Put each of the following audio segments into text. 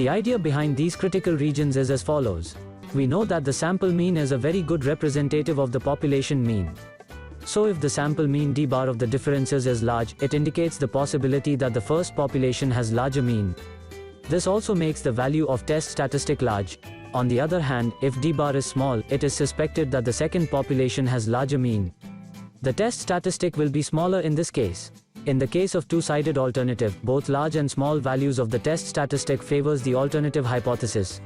The idea behind these critical regions is as follows. We know that the sample mean is a very good representative of the population mean. So if the sample mean d bar of the differences is large, it indicates the possibility that the first population has larger mean. This also makes the value of test statistic large. On the other hand, if d bar is small, it is suspected that the second population has larger mean. The test statistic will be smaller in this case. In the case of two-sided alternative, both large and small values of the test statistic favors the alternative hypothesis.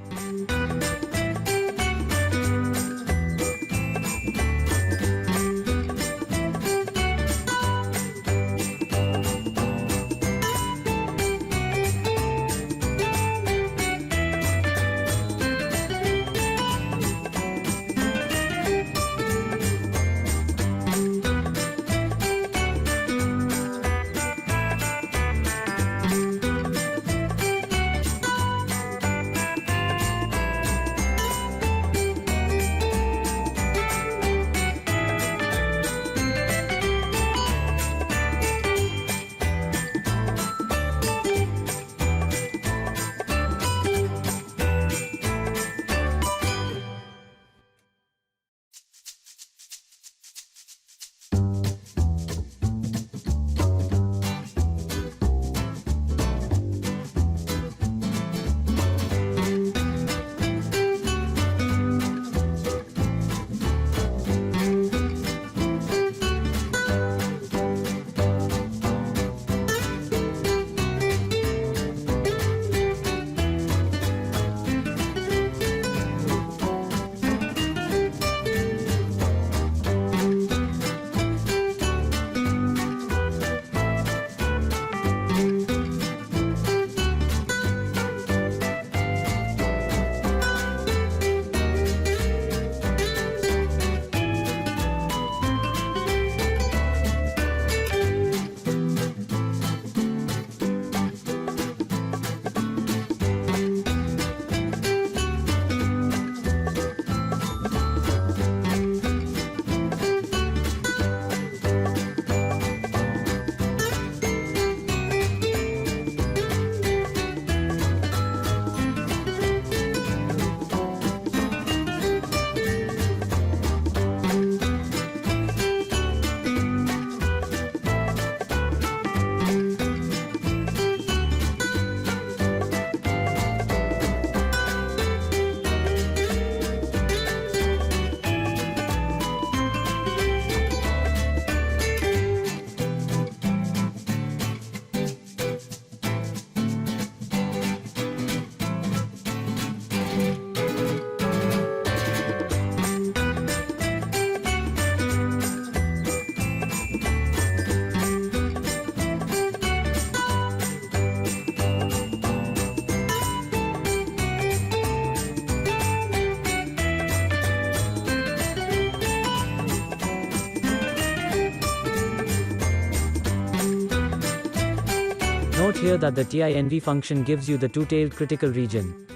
Note here that the TINV function gives you the two-tailed critical region.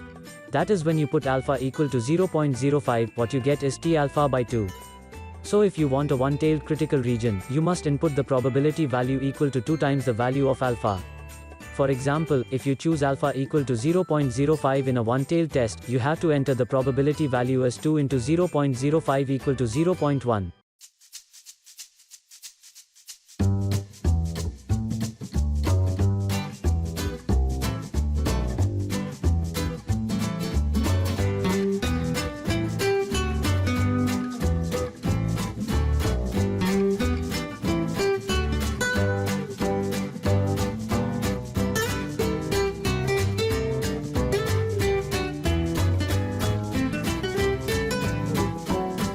That is when you put alpha equal to 0.05, what you get is T alpha by 2. So if you want a one-tailed critical region, you must input the probability value equal to 2 times the value of alpha. For example, if you choose alpha equal to 0.05 in a one-tailed test, you have to enter the probability value as 2 into 0.05 equal to 0.1.